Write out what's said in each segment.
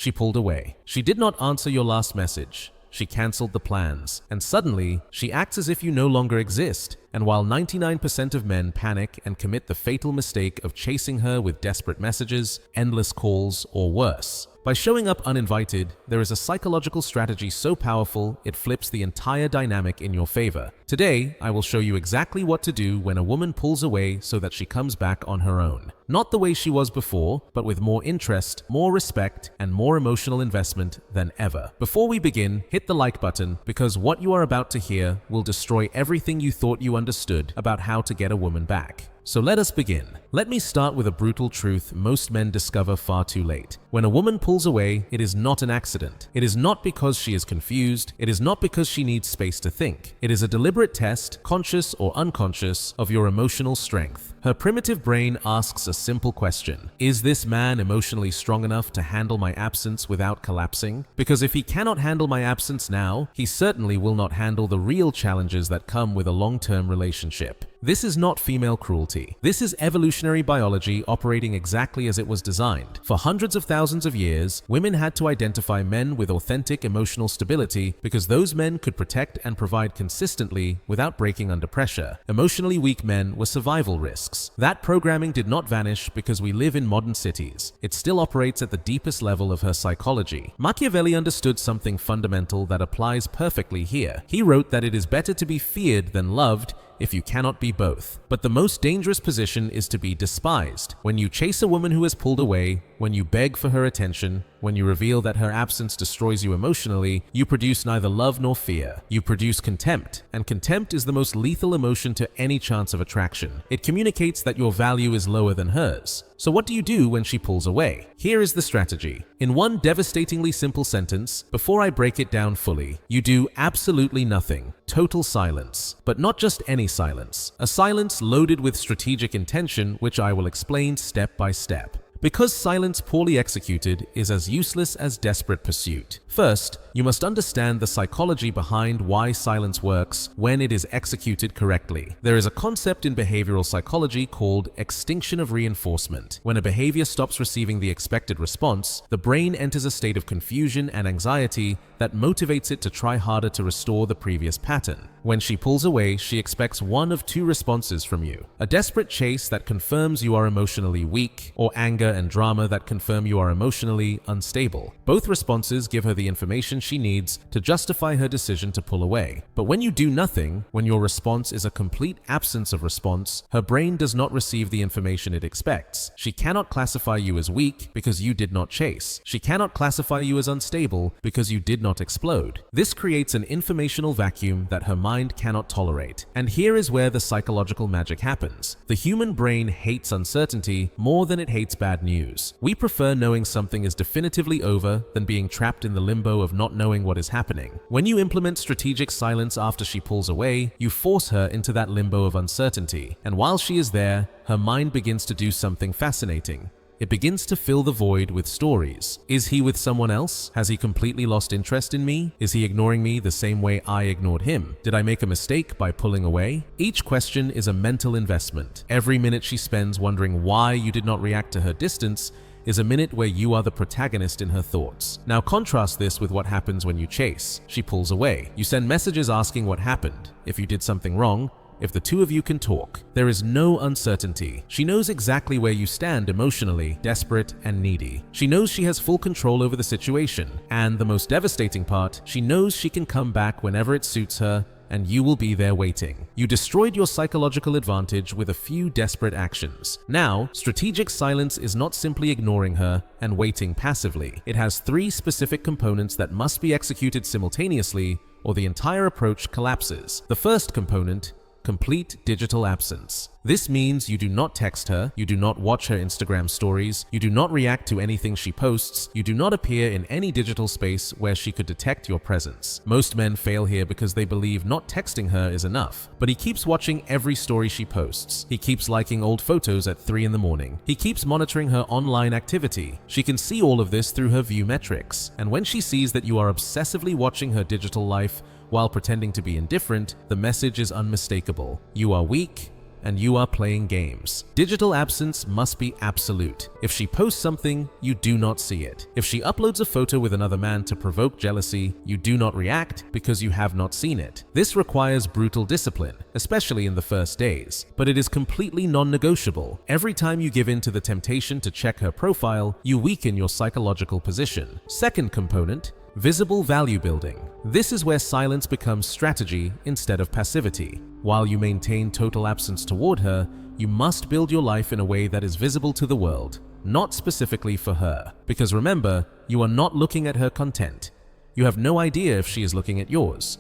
she pulled away. She did not answer your last message. She cancelled the plans, and suddenly, she acts as if you no longer exist. And while 99% of men panic and commit the fatal mistake of chasing her with desperate messages, endless calls, or worse, by showing up uninvited, there is a psychological strategy so powerful it flips the entire dynamic in your favor. Today, I will show you exactly what to do when a woman pulls away so that she comes back on her own. Not the way she was before, but with more interest, more respect, and more emotional investment than ever. Before we begin, hit the like button because what you are about to hear will destroy everything you thought you understood about how to get a woman back. So let us begin. Let me start with a brutal truth most men discover far too late. When a woman pulls away, it is not an accident. It is not because she is confused. It is not because she needs space to think. It is a deliberate test, conscious or unconscious, of your emotional strength. Her primitive brain asks a simple question. Is this man emotionally strong enough to handle my absence without collapsing? Because if he cannot handle my absence now, he certainly will not handle the real challenges that come with a long-term relationship. This is not female cruelty. This is evolutionary biology operating exactly as it was designed. For hundreds of thousands of years, women had to identify men with authentic emotional stability because those men could protect and provide consistently without breaking under pressure. Emotionally weak men were survival risks. That programming did not vanish because we live in modern cities. It still operates at the deepest level of her psychology. Machiavelli understood something fundamental that applies perfectly here. He wrote that it is better to be feared than loved if you cannot be both. But the most dangerous position is to be despised. When you chase a woman who has pulled away, when you beg for her attention, when you reveal that her absence destroys you emotionally, you produce neither love nor fear. You produce contempt, and contempt is the most lethal emotion to any chance of attraction. It communicates that your value is lower than hers. So what do you do when she pulls away? Here is the strategy. In one devastatingly simple sentence, before I break it down fully, you do absolutely nothing. Total silence. But not just any silence. A silence loaded with strategic intention, which I will explain step by step. Because silence poorly executed is as useless as desperate pursuit. First, you must understand the psychology behind why silence works when it is executed correctly. There is a concept in behavioral psychology called extinction of reinforcement. When a behavior stops receiving the expected response, the brain enters a state of confusion and anxiety that motivates it to try harder to restore the previous pattern. When she pulls away, she expects one of two responses from you: a desperate chase that confirms you are emotionally weak, or anger and drama that confirm you are emotionally unstable. Both responses give her the information she needs to justify her decision to pull away. But when you do nothing, when your response is a complete absence of response, her brain does not receive the information it expects. She cannot classify you as weak because you did not chase. She cannot classify you as unstable because you did not explode. This creates an informational vacuum that her mind cannot tolerate. And here is where the psychological magic happens. The human brain hates uncertainty more than it hates bad news. We prefer knowing something is definitively over than being trapped in the limbo of not knowing what is happening. When you implement strategic silence after she pulls away, you force her into that limbo of uncertainty. And while she is there, her mind begins to do something fascinating. It begins to fill the void with stories. Is he with someone else? Has he completely lost interest in me? Is he ignoring me the same way I ignored him? Did I make a mistake by pulling away? Each question is a mental investment. Every minute she spends wondering why you did not react to her distance is a minute where you are the protagonist in her thoughts. Now contrast this with what happens when you chase. She pulls away. You send messages asking what happened, if you did something wrong, if the two of you can talk. There is no uncertainty. She knows exactly where you stand emotionally, desperate and needy. She knows she has full control over the situation. And the most devastating part, she knows she can come back whenever it suits her, and you will be there waiting. You destroyed your psychological advantage with a few desperate actions. Now, strategic silence is not simply ignoring her and waiting passively. It has three specific components that must be executed simultaneously, or the entire approach collapses. The first component: complete digital absence. This means you do not text her, you do not watch her Instagram stories, you do not react to anything she posts, you do not appear in any digital space where she could detect your presence. Most men fail here because they believe not texting her is enough. But he keeps watching every story she posts. He keeps liking old photos at 3 in the morning. He keeps monitoring her online activity. She can see all of this through her view metrics. And when she sees that you are obsessively watching her digital life while pretending to be indifferent, the message is unmistakable. You are weak, and you are playing games. Digital absence must be absolute. If she posts something, you do not see it. If she uploads a photo with another man to provoke jealousy, you do not react because you have not seen it. This requires brutal discipline, especially in the first days, but it is completely non-negotiable. Every time you give in to the temptation to check her profile, you weaken your psychological position. Second component, visible value building. This is where silence becomes strategy instead of passivity. While you maintain total absence toward her, you must build your life in a way that is visible to the world, not specifically for her. Because remember, you are not looking at her content. You have no idea if she is looking at yours.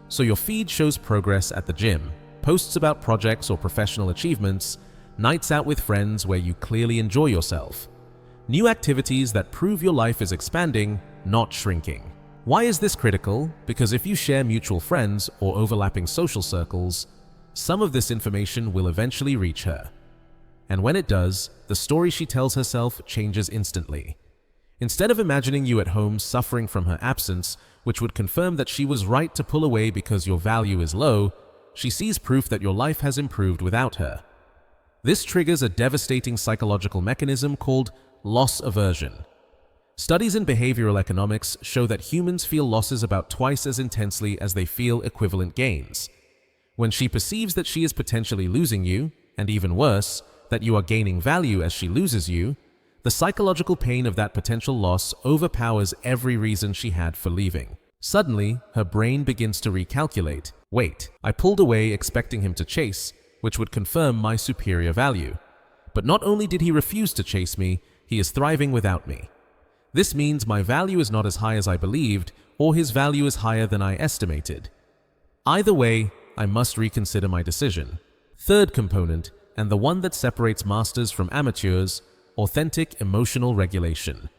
So your feed shows progress at the gym, posts about projects or professional achievements, nights out with friends where you clearly enjoy yourself. New activities that prove your life is expanding, not shrinking. Why is this critical? Because if you share mutual friends or overlapping social circles, some of this information will eventually reach her. And when it does, the story she tells herself changes instantly. Instead of imagining you at home suffering from her absence, which would confirm that she was right to pull away because your value is low, she sees proof that your life has improved without her. This triggers a devastating psychological mechanism called loss aversion. Studies in behavioral economics show that humans feel losses about twice as intensely as they feel equivalent gains. When she perceives that she is potentially losing you, and even worse, that you are gaining value as she loses you, the psychological pain of that potential loss overpowers every reason she had for leaving. Suddenly, her brain begins to recalculate. Wait, I pulled away expecting him to chase, which would confirm my superior value. But not only did he refuse to chase me, he is thriving without me. This means my value is not as high as I believed, or his value is higher than I estimated. Either way, I must reconsider my decision. Third component, and the one that separates masters from amateurs, authentic emotional regulation.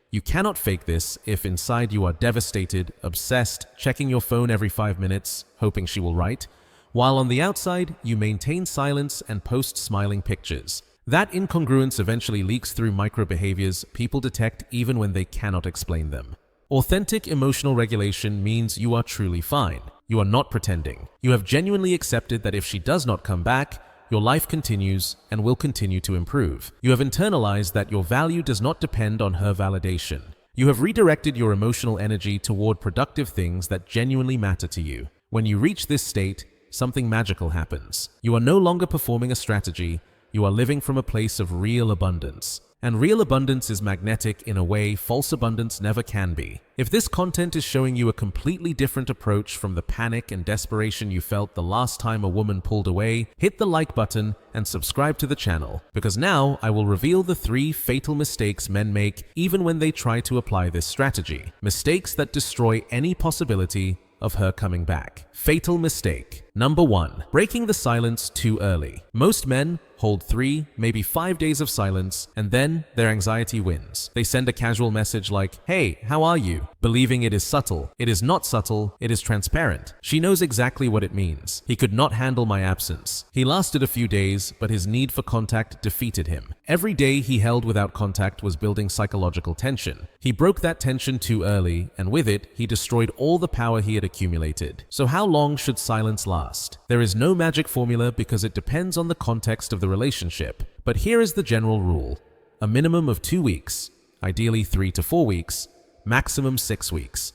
You cannot fake this if inside you are devastated, obsessed, checking your phone every 5 minutes, hoping she will write, while on the outside you maintain silence and post smiling pictures. That incongruence eventually leaks through micro-behaviors people detect even when they cannot explain them. Authentic emotional regulation means you are truly fine. You are not pretending. You have genuinely accepted that if she does not come back, your life continues and will continue to improve. You have internalized that your value does not depend on her validation. You have redirected your emotional energy toward productive things that genuinely matter to you. When you reach this state, something magical happens. You are no longer performing a strategy. You are living from a place of real abundance. And real abundance is magnetic in a way false abundance never can be. If this content is showing you a completely different approach from the panic and desperation you felt the last time a woman pulled away, hit the like button and subscribe to the channel, because now I will reveal the 3 fatal mistakes men make even when they try to apply this strategy. Mistakes that destroy any possibility of her coming back. Fatal mistake. Number 1. Breaking the silence too early. Most men hold 3, maybe 5 days of silence, and then their anxiety wins. They send a casual message like, "Hey, how are you?" believing it is subtle. It is not subtle, it is transparent. She knows exactly what it means. He could not handle my absence. He lasted a few days, but his need for contact defeated him. Every day he held without contact was building psychological tension. He broke that tension too early, and with it, he destroyed all the power he had accumulated. So how long should silence last? There is no magic formula because it depends on the context of the relationship. But here is the general rule. A minimum of 2 weeks, ideally 3 to 4 weeks, maximum 6 weeks.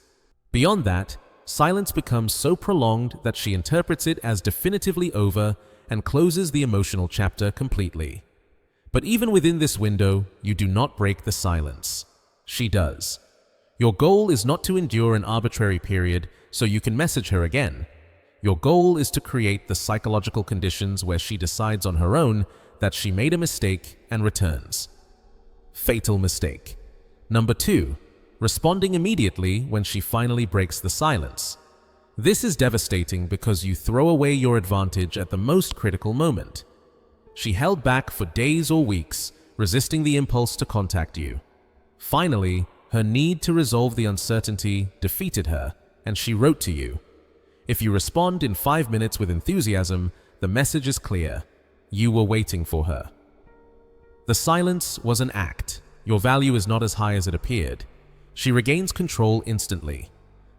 Beyond that, silence becomes so prolonged that she interprets it as definitively over and closes the emotional chapter completely. But even within this window, you do not break the silence. She does. Your goal is not to endure an arbitrary period so you can message her again. Your goal is to create the psychological conditions where she decides on her own that she made a mistake and returns. Fatal mistake. Number 2. Responding immediately when she finally breaks the silence. This is devastating because you throw away your advantage at the most critical moment. She held back for days or weeks, resisting the impulse to contact you. Finally, her need to resolve the uncertainty defeated her, and she wrote to you. If you respond in 5 minutes with enthusiasm, the message is clear. You were waiting for her. The silence was an act. Your value is not as high as it appeared. She regains control instantly.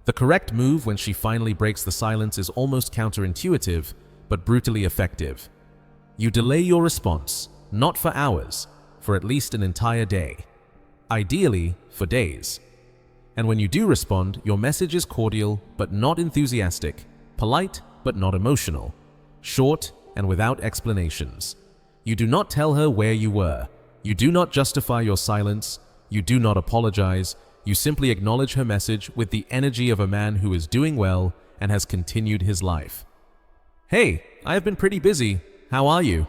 The correct move when she finally breaks the silence is almost counterintuitive, but brutally effective. You delay your response, not for hours, for at least an entire day. Ideally, for days. And when you do respond, your message is cordial but not enthusiastic, polite but not emotional, short and without explanations. You do not tell her where you were. You do not justify your silence. You do not apologize. You simply acknowledge her message with the energy of a man who is doing well and has continued his life. Hey, I have been pretty busy. How are you?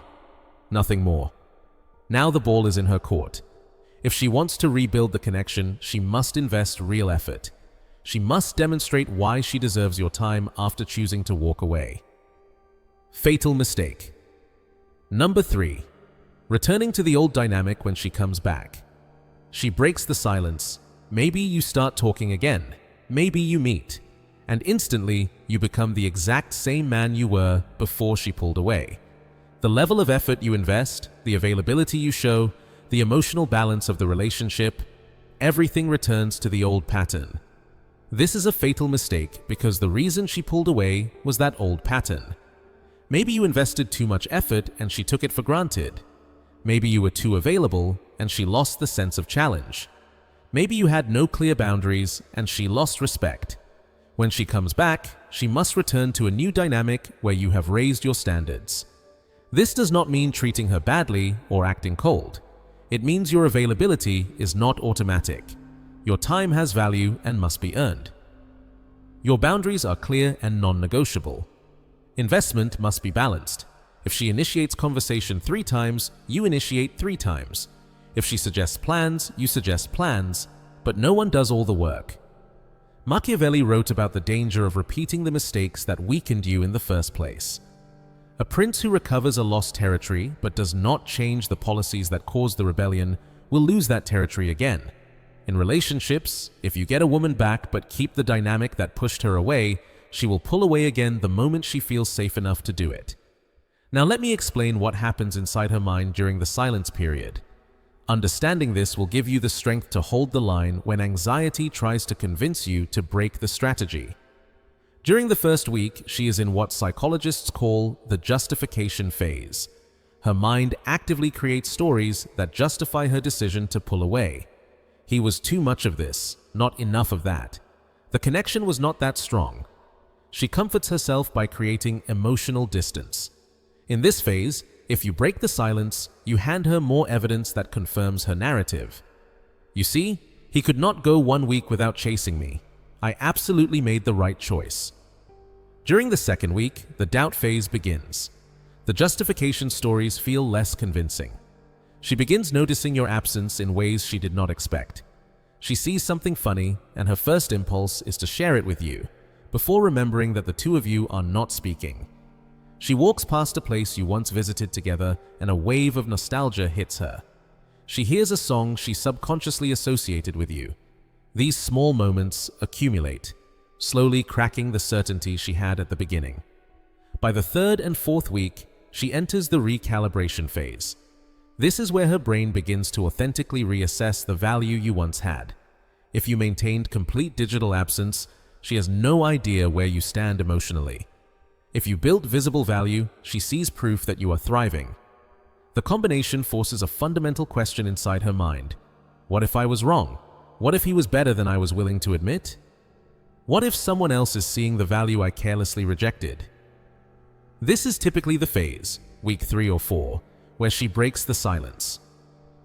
Nothing more. Now the ball is in her court. If she wants to rebuild the connection, she must invest real effort. She must demonstrate why she deserves your time after choosing to walk away. Fatal mistake. Number 3. Returning to the old dynamic when she comes back. She breaks the silence. Maybe you start talking again. Maybe you meet. And instantly, you become the exact same man you were before she pulled away. The level of effort you invest, the availability you show, the emotional balance of the relationship, everything returns to the old pattern. This is a fatal mistake because the reason she pulled away was that old pattern. Maybe you invested too much effort and she took it for granted. Maybe you were too available and she lost the sense of challenge. Maybe you had no clear boundaries and she lost respect. When she comes back, she must return to a new dynamic where you have raised your standards. This does not mean treating her badly or acting cold. It means your availability is not automatic. Your time has value and must be earned. Your boundaries are clear and non-negotiable. Investment must be balanced. If she initiates conversation 3 times, you initiate 3 times. If she suggests plans, you suggest plans, but no one does all the work. Machiavelli wrote about the danger of repeating the mistakes that weakened you in the first place. A prince who recovers a lost territory but does not change the policies that caused the rebellion will lose that territory again. In relationships, if you get a woman back but keep the dynamic that pushed her away, she will pull away again the moment she feels safe enough to do it. Now let me explain what happens inside her mind during the silence period. Understanding this will give you the strength to hold the line when anxiety tries to convince you to break the strategy. During the first week, she is in what psychologists call the justification phase. Her mind actively creates stories that justify her decision to pull away. He was too much of this, not enough of that. The connection was not that strong. She comforts herself by creating emotional distance. In this phase, if you break the silence, you hand her more evidence that confirms her narrative. You see, he could not go 1 week without chasing me. I absolutely made the right choice. During the second week, the doubt phase begins. The justification stories feel less convincing. She begins noticing your absence in ways she did not expect. She sees something funny, and her first impulse is to share it with you, before remembering that the two of you are not speaking. She walks past a place you once visited together, and a wave of nostalgia hits her. She hears a song she subconsciously associated with you. These small moments accumulate, slowly cracking the certainty she had at the beginning. By the third and fourth week, she enters the recalibration phase. This is where her brain begins to authentically reassess the value you once had. If you maintained complete digital absence, she has no idea where you stand emotionally. If you built visible value, she sees proof that you are thriving. The combination forces a fundamental question inside her mind. What if I was wrong? What if he was better than I was willing to admit? What if someone else is seeing the value I carelessly rejected? This is typically the phase, week 3 or 4, where she breaks the silence.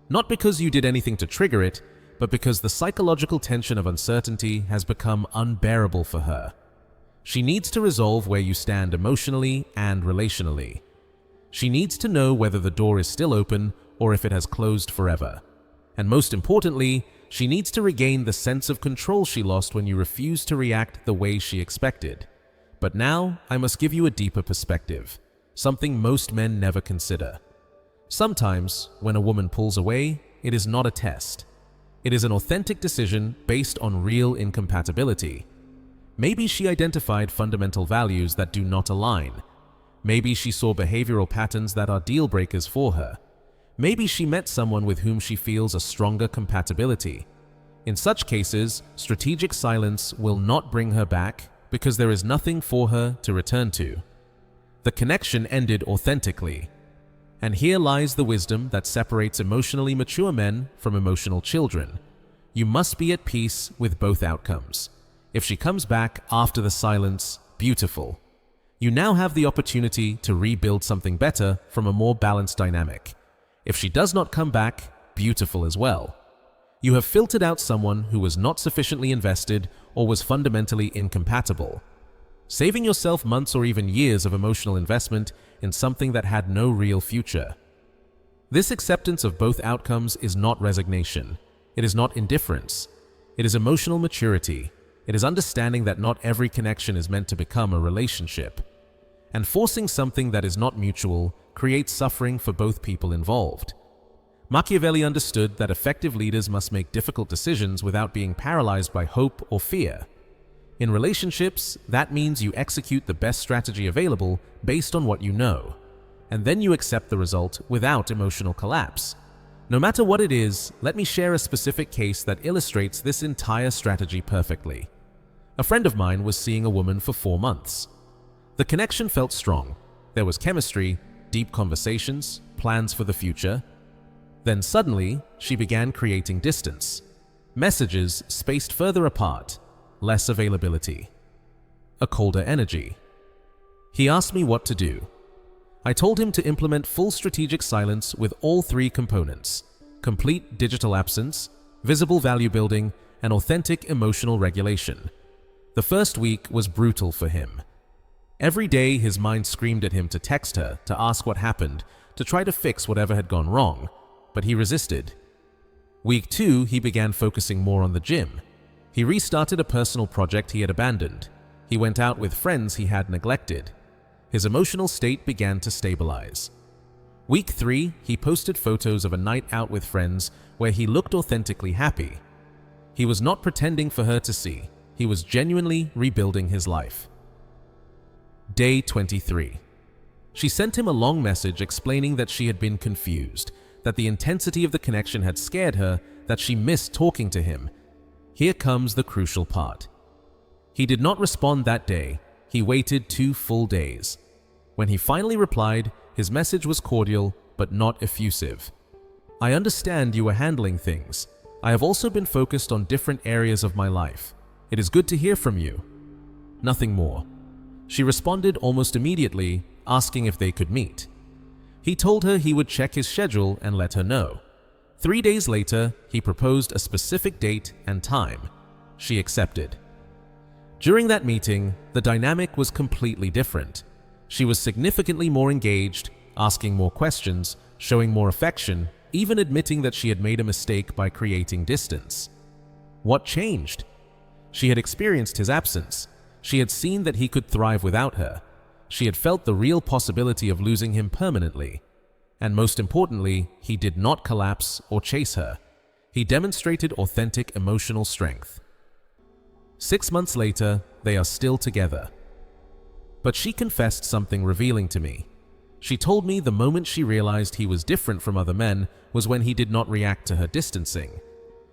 Not because you did anything to trigger it, but because the psychological tension of uncertainty has become unbearable for her. She needs to resolve where you stand emotionally and relationally. She needs to know whether the door is still open or if it has closed forever. And most importantly, she needs to regain the sense of control she lost when you refused to react the way she expected. But now, I must give you a deeper perspective, something most men never consider. Sometimes, when a woman pulls away, it is not a test. It is an authentic decision based on real incompatibility. Maybe she identified fundamental values that do not align. Maybe she saw behavioral patterns that are deal breakers for her. Maybe she met someone with whom she feels a stronger compatibility. In such cases, strategic silence will not bring her back because there is nothing for her to return to. The connection ended authentically. And here lies the wisdom that separates emotionally mature men from emotional children. You must be at peace with both outcomes. If she comes back after the silence, beautiful. You now have the opportunity to rebuild something better from a more balanced dynamic. If she does not come back, beautiful as well. You have filtered out someone who was not sufficiently invested or was fundamentally incompatible, saving yourself months or even years of emotional investment in something that had no real future. This acceptance of both outcomes is not resignation. It is not indifference. It is emotional maturity. It is understanding that not every connection is meant to become a relationship. And forcing something that is not mutual creates suffering for both people involved. Machiavelli understood that effective leaders must make difficult decisions without being paralyzed by hope or fear. In relationships, that means you execute the best strategy available based on what you know, and then you accept the result without emotional collapse. No matter what it is, let me share a specific case that illustrates this entire strategy perfectly. A friend of mine was seeing a woman for 4 months. The connection felt strong. There was chemistry, deep conversations, plans for the future. Then suddenly, she began creating distance. Messages spaced further apart, less availability, a colder energy. He asked me what to do. I told him to implement full strategic silence with all 3 components: complete digital absence, visible value building, and authentic emotional regulation. The first week was brutal for him. Every day his mind screamed at him to text her, to ask what happened, to try to fix whatever had gone wrong, but he resisted. Week 2, he began focusing more on the gym. He restarted a personal project he had abandoned. He went out with friends he had neglected. His emotional state began to stabilize. Week 3, he posted photos of a night out with friends where he looked authentically happy. He was not pretending for her to see. He was genuinely rebuilding his life. Day 23. She sent him a long message explaining that she had been confused, that the intensity of the connection had scared her, that she missed talking to him. Here comes the crucial part. He did not respond that day. He waited 2 full days. When he finally replied, his message was cordial but not effusive. I understand you are handling things. I have also been focused on different areas of my life. It is good to hear from you. Nothing more. She responded almost immediately, asking if they could meet. He told her he would check his schedule and let her know. 3 days later, he proposed a specific date and time. She accepted. During that meeting, the dynamic was completely different. She was significantly more engaged, asking more questions, showing more affection, even admitting that she had made a mistake by creating distance. What changed? She had experienced his absence. She had seen that he could thrive without her. She had felt the real possibility of losing him permanently. And most importantly, he did not collapse or chase her. He demonstrated authentic emotional strength. 6 months later, they are still together. But she confessed something revealing to me. She told me the moment she realized he was different from other men was when he did not react to her distancing.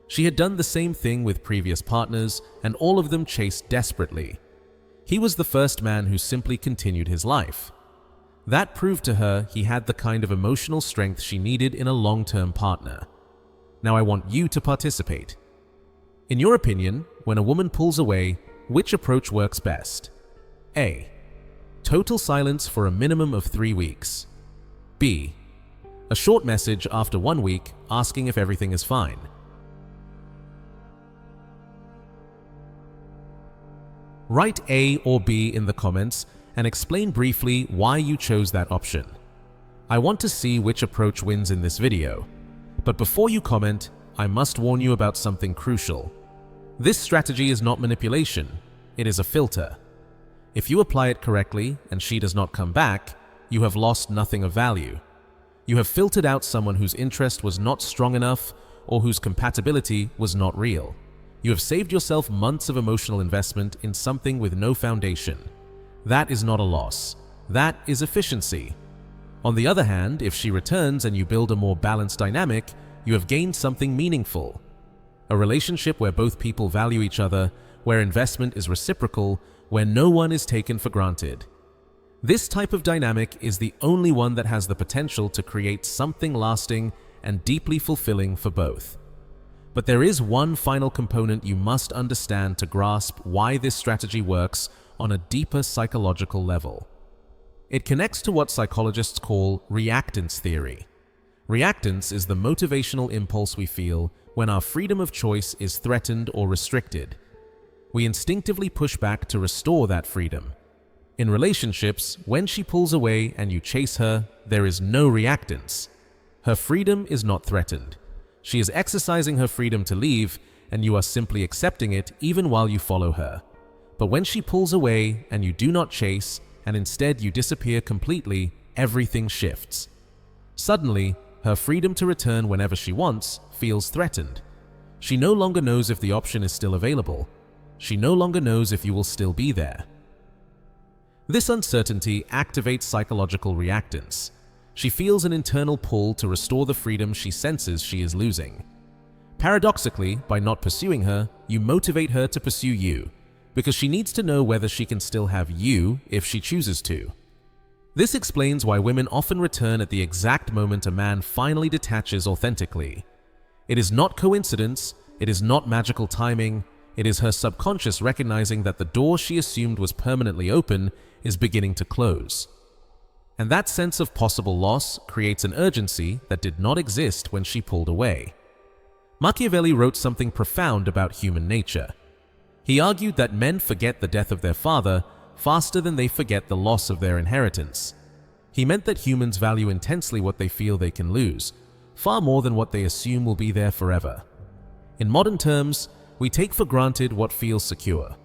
She had done the same thing with previous partners, and all of them chased desperately. He was the first man who simply continued his life. That proved to her he had the kind of emotional strength she needed in a long-term partner. Now I want you to participate. In your opinion, when a woman pulls away, which approach works best? A. Total silence for a minimum of 3 weeks. B. A short message after 1 week asking if everything is fine. Write A or B in the comments and explain briefly why you chose that option. I want to see which approach wins in this video. But before you comment, I must warn you about something crucial. This strategy is not manipulation, it is a filter. If you apply it correctly and she does not come back, you have lost nothing of value. You have filtered out someone whose interest was not strong enough or whose compatibility was not real. You have saved yourself months of emotional investment in something with no foundation. That is not a loss. That is efficiency. On the other hand, if she returns and you build a more balanced dynamic, you have gained something meaningful. A relationship where both people value each other, where investment is reciprocal, where no one is taken for granted. This type of dynamic is the only one that has the potential to create something lasting and deeply fulfilling for both. But there is one final component you must understand to grasp why this strategy works on a deeper psychological level. It connects to what psychologists call reactance theory. Reactance is the motivational impulse we feel when our freedom of choice is threatened or restricted. We instinctively push back to restore that freedom. In relationships, when she pulls away and you chase her, there is no reactance. Her freedom is not threatened. She is exercising her freedom to leave, and you are simply accepting it even while you follow her. But when she pulls away and you do not chase, and instead you disappear completely, everything shifts. Suddenly, her freedom to return whenever she wants feels threatened. She no longer knows if the option is still available. She no longer knows if you will still be there. This uncertainty activates psychological reactance. She feels an internal pull to restore the freedom she senses she is losing. Paradoxically, by not pursuing her, you motivate her to pursue you, because she needs to know whether she can still have you if she chooses to. This explains why women often return at the exact moment a man finally detaches authentically. It is not coincidence, it is not magical timing, it is her subconscious recognizing that the door she assumed was permanently open is beginning to close. And that sense of possible loss creates an urgency that did not exist when she pulled away. Machiavelli wrote something profound about human nature. He argued that men forget the death of their father faster than they forget the loss of their inheritance. He meant that humans value intensely what they feel they can lose, far more than what they assume will be there forever. In modern terms, we take for granted what feels secure.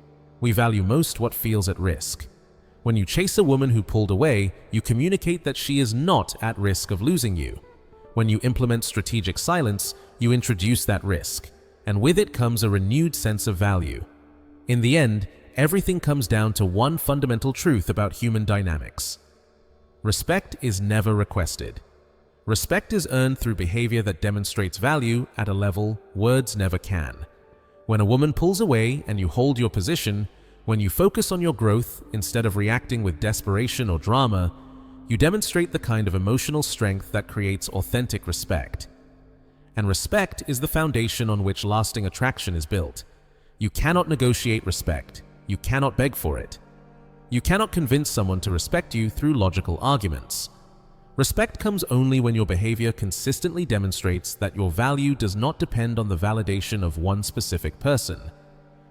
We value most what feels at risk. When you chase a woman who pulled away, you communicate that she is not at risk of losing you. When you implement strategic silence, you introduce that risk, and with it comes a renewed sense of value. In the end, everything comes down to one fundamental truth about human dynamics. Respect is never requested. Respect is earned through behavior that demonstrates value at a level words never can. When a woman pulls away and you hold your position, when you focus on your growth instead of reacting with desperation or drama, you demonstrate the kind of emotional strength that creates authentic respect. And respect is the foundation on which lasting attraction is built. You cannot negotiate respect. You cannot beg for it. You cannot convince someone to respect you through logical arguments. Respect comes only when your behavior consistently demonstrates that your value does not depend on the validation of one specific person.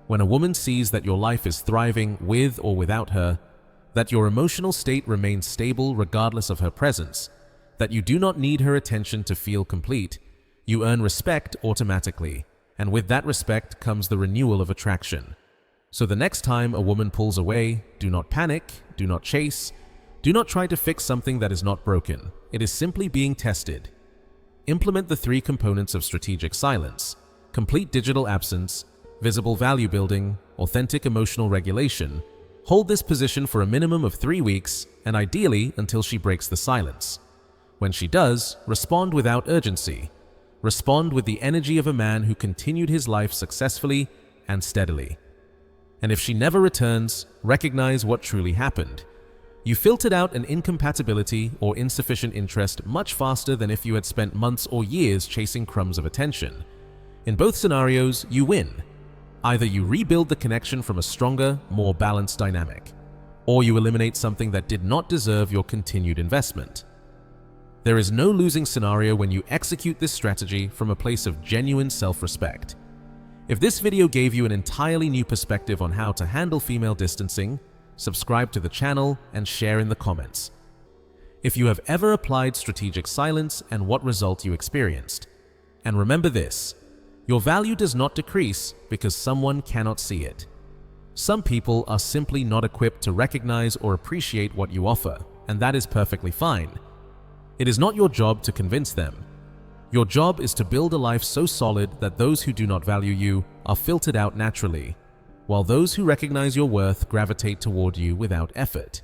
When a woman sees that your life is thriving with or without her, that your emotional state remains stable regardless of her presence, that you do not need her attention to feel complete, you earn respect automatically, and with that respect comes the renewal of attraction. So the next time a woman pulls away, do not panic, do not chase, do not try to fix something that is not broken. It is simply being tested. Implement the 3 components of strategic silence: complete digital absence, visible value building, authentic emotional regulation. Hold this position for a minimum of 3 weeks, and ideally until she breaks the silence. When she does, respond without urgency. Respond with the energy of a man who continued his life successfully and steadily. And if she never returns, recognize what truly happened. You filtered out an incompatibility or insufficient interest much faster than if you had spent months or years chasing crumbs of attention. In both scenarios, you win. Either you rebuild the connection from a stronger, more balanced dynamic, or you eliminate something that did not deserve your continued investment. There is no losing scenario when you execute this strategy from a place of genuine self-respect. If this video gave you an entirely new perspective on how to handle female distancing, subscribe to the channel and share in the comments. If you have ever applied strategic silence and what result you experienced. And remember this: your value does not decrease because someone cannot see it. Some people are simply not equipped to recognize or appreciate what you offer, and that is perfectly fine. It is not your job to convince them. Your job is to build a life so solid that those who do not value you are filtered out naturally, while those who recognize your worth gravitate toward you without effort.